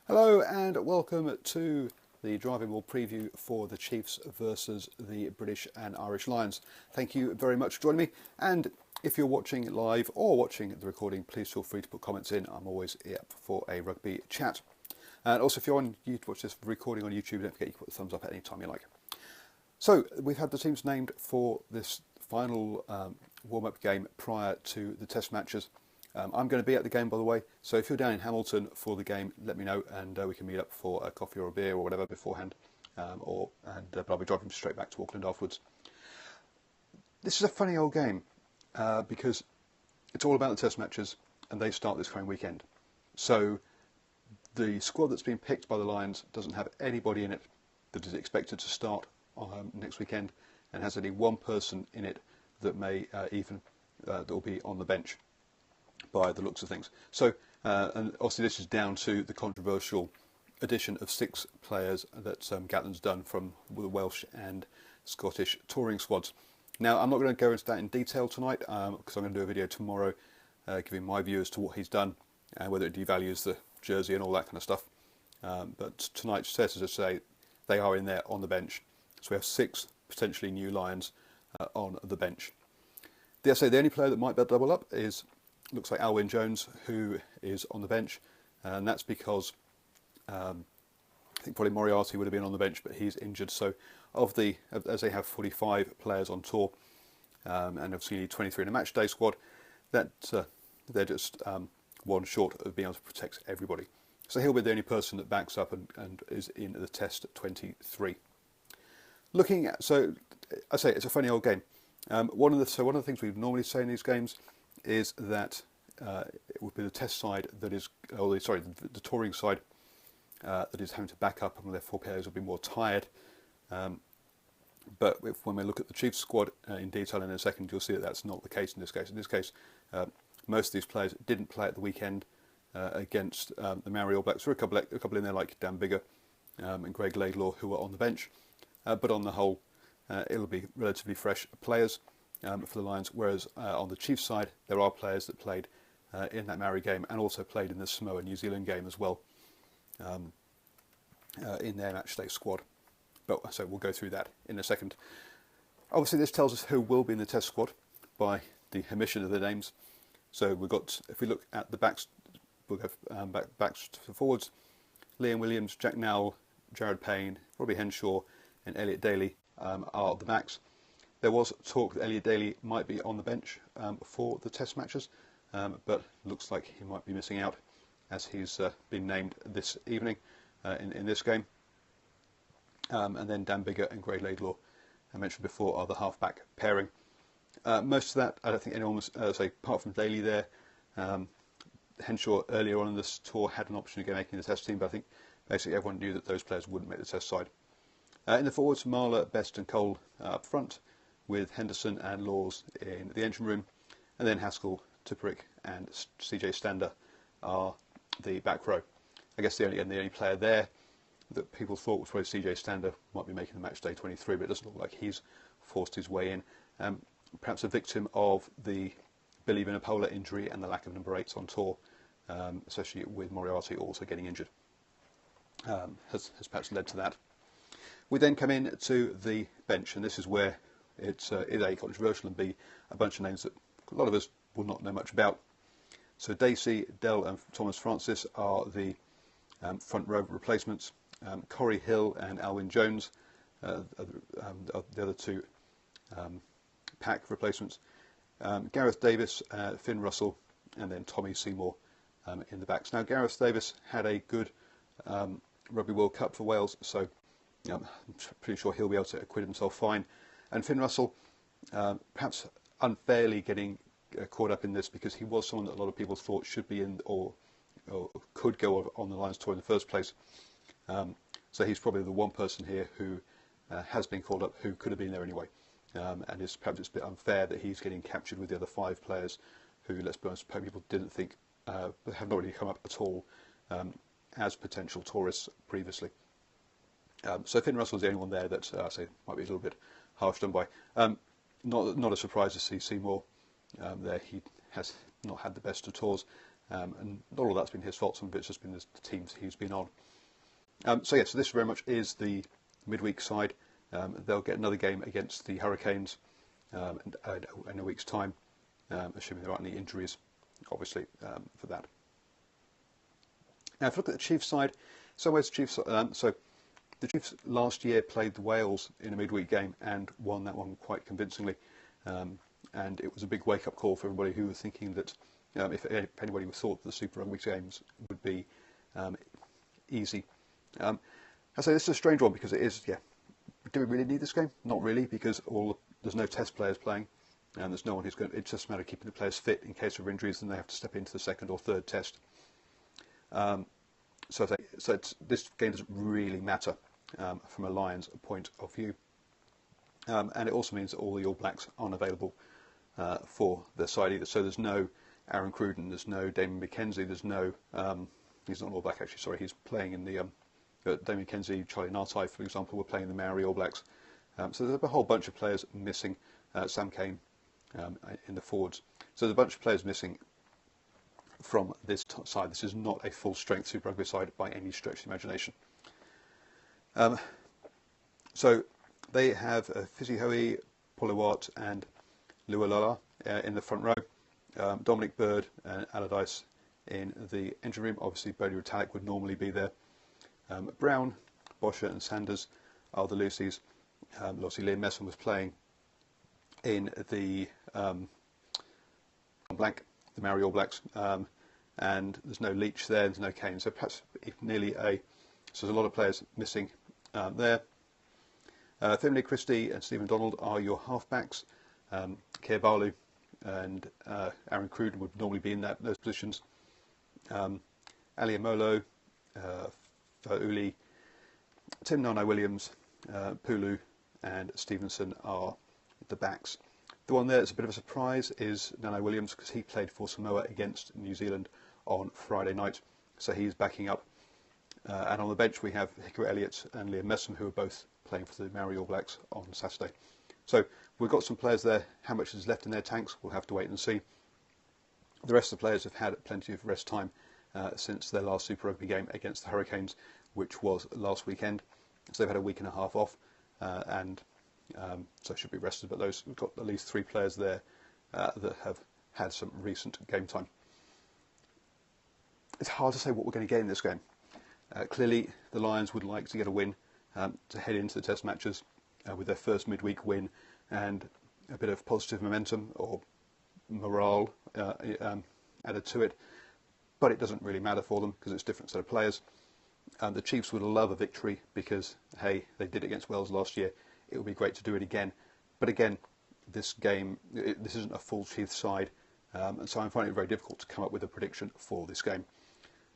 Hello and welcome to the DrivingMaul preview for the Chiefs versus the British and Irish Lions. Thank you very much for joining me, and if you're watching live or watching the recording, please feel free to put comments in. I'm always up for a rugby chat. And also, if you're on YouTube, watch this recording on YouTube, don't forget you can put the thumbs up at any time you like. So we've had the teams named for this final warm-up game prior to the test matches. I'm going to be at the game, by the way, so if you're down in Hamilton for the game, let me know, and we can meet up for a coffee or a beer or whatever beforehand, but I'll be driving straight back to Auckland afterwards. This is a funny old game because it's all about the test matches, and they start this coming weekend. So the squad that's been picked by the Lions doesn't have anybody in it that is expected to start next weekend, and has only one person in it that may that will be on the bench by the looks of things. So, and obviously this is down to the controversial addition of 6 players that Gatland's done from the Welsh and Scottish touring squads. Now, I'm not going to go into that in detail tonight because I'm going to do a video tomorrow giving my view as to what he's done and whether it devalues the jersey and all that kind of stuff. But tonight says, as I say, they are in there on the bench. So we have 6 potentially new Lions on the bench. The only player that might double up looks like Alwyn Jones, who is on the bench, and that's because I think probably Moriarty would have been on the bench, but he's injured. So as they have 45 players on tour, and obviously you need 23 in a match day squad, that they're just one short of being able to protect everybody. So he'll be the only person that backs up and is in the test 23. Looking at, so I say it's a funny old game. One of the things we normally say in these games is that it would be the test side that is, the touring side that is having to back up, and their 4 players will be more tired. But when we look at the Chiefs squad in detail in a second, you'll see that that's not the case in this case. In this case, most of these players didn't play at the weekend against the Maori All Blacks. There were a couple in there like Dan Biggar and Greg Laidlaw who were on the bench, but on the whole, it'll be relatively fresh players for the Lions, whereas on the Chiefs side there are players that played in that Maori game and also played in the Samoa New Zealand game as well in their matchday squad. But so we'll go through that in a second. Obviously this tells us who will be in the test squad by the omission of the names. So we've got, if we look at the backs, we'll go backs to forwards. Liam Williams, Jack Nowell, Jared Payne, Robbie Henshaw and Elliot Daly are the backs. There was talk that Elliot Daly might be on the bench for the test matches, but looks like he might be missing out as he's been named this evening in this game. And then Dan Biggar and Greg Laidlaw, I mentioned before, are the half-back pairing. Most of that, I don't think anyone was, apart from Daly there. Henshaw earlier on in this tour had an option of making the test team, but I think basically everyone knew that those players wouldn't make the test side. In the forwards, Marler, Best and Cole up front, with Henderson and Laws in the engine room, and then Haskell, Tipuric and CJ Stander are the back row. I guess the only player there that people thought was probably CJ Stander might be making the match day 23, but it doesn't look like he's forced his way in. Perhaps a victim of the Billy Vinapola injury and the lack of number 8s on tour, especially with Moriarty also getting injured, has perhaps led to that. We then come in to the bench, and this is where it's A, controversial, and B, a bunch of names that a lot of us will not know much about. So Dacey, Dell and Thomas Francis are the front row replacements. Corey Hill and Alwyn Jones are the other 2 pack replacements. Gareth Davis, Finn Russell and then Tommy Seymour in the backs. Now Gareth Davis had a good Rugby World Cup for Wales, so I'm pretty sure he'll be able to acquit himself fine. And Finn Russell, perhaps unfairly getting caught up in this because he was someone that a lot of people thought should be in or could go on the Lions tour in the first place. So he's probably the one person here who has been called up who could have been there anyway. And perhaps it's a bit unfair that he's getting captured with the other 5 players who, let's be honest, people didn't think have not really come up at all as potential tourists previously. So Finn Russell's the only one there that I say might be a little bit harsh done by. Not a surprise to see Seymour there. He has not had the best of tours, and not all that's been his fault. Some of it's just been the teams he's been on. So this very much is the midweek side. They'll get another game against the Hurricanes in a week's time, assuming there aren't any injuries, obviously, for that. Now, if you look at the Chiefs side, so the Chiefs last year played the Wales in a midweek game and won that one quite convincingly. And it was a big wake-up call for everybody who was thinking that if anybody thought the Super Rugby games would be easy. I say this is a strange one because it is, do we really need this game? Not really, because there's no test players playing, and there's no one who's going. It's just a matter of keeping the players fit in case of injuries, and they have to step into the second or third test. This game doesn't really matter from a Lions point of view, and it also means that all the All Blacks aren't available for their side either. So there's no Aaron Cruden, there's no Damien McKenzie, there's no he's not an All Black actually. Sorry, he's playing in the Damien McKenzie, Charlie Nartai, for example, were playing the Maori All Blacks. So there's a whole bunch of players missing. Sam Cane in the forwards. So there's a bunch of players missing from this side. This is not a full-strength Super Rugby side by any stretch of the imagination. So they have Fisihoe, Polawat and Lualala in the front row. Dominic Bird and Allardyce in the engine room. Obviously, Bodie Retallick would normally be there. Brown, Bosher and Sanders are the loosies. Obviously, Liam Messam was playing in the blank, the Maori All Blacks, and there's no Leach there, there's no Kane, so perhaps nearly so there's a lot of players missing there. Finlay Christie and Stephen Donald are your halfbacks. Keir Barlow and Aaron Cruden would normally be in those positions. Ali Amolo, Fa'uli, Tim Nana-Williams, Pulu and Stevenson are the backs. The one there that's a bit of a surprise is Nana-Williams, because he played for Samoa against New Zealand on Friday night, so he's backing up. And on the bench we have Hickory Elliott and Liam Messam, who are both playing for the Maori All Blacks on Saturday. So we've got some players there. How much is left in their tanks, we'll have to wait and see. The rest of the players have had plenty of rest time since their last Super Rugby game against the Hurricanes, which was last weekend. So they've had a week and a half off, so should be rested. But we've got at least 3 players there that have had some recent game time. It's hard to say what we're going to get in this game. Clearly, the Lions would like to get a win to head into the Test matches with their first midweek win and a bit of positive momentum or morale added to it. But it doesn't really matter for them because it's a different set of players. The Chiefs would love a victory because, hey, they did it against Wales last year. It would be great to do it again. But again, this game, this isn't a full Chiefs side, and so I'm finding it very difficult to come up with a prediction for this game.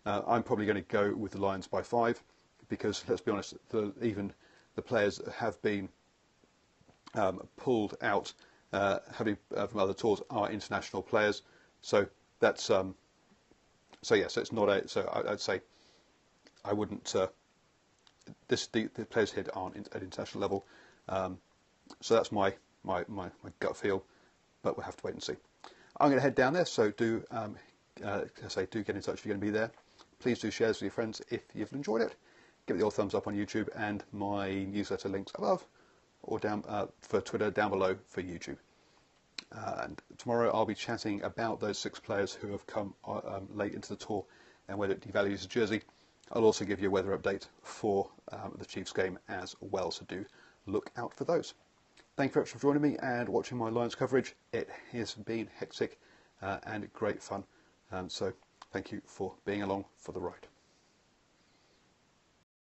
I'm probably going to go with the Lions by 5 because, let's be honest, even the players that have been pulled out from other tours are international players. So that's so it's not a. So I'd say I wouldn't. The players here aren't at international level. So that's my gut feel, but we'll have to wait and see. I'm going to head down there, so do do get in touch if you're going to be there. Please do share this with your friends if you've enjoyed it. Give it your thumbs up on YouTube, and my newsletter links above or down for Twitter down below for YouTube. And tomorrow I'll be chatting about those 6 players who have come late into the tour and whether it devalues a jersey. I'll also give you a weather update for the Chiefs game as well, so do look out for those. Thank you very much for joining me and watching my Lions coverage. It has been hectic and great fun, so thank you for being along for the ride.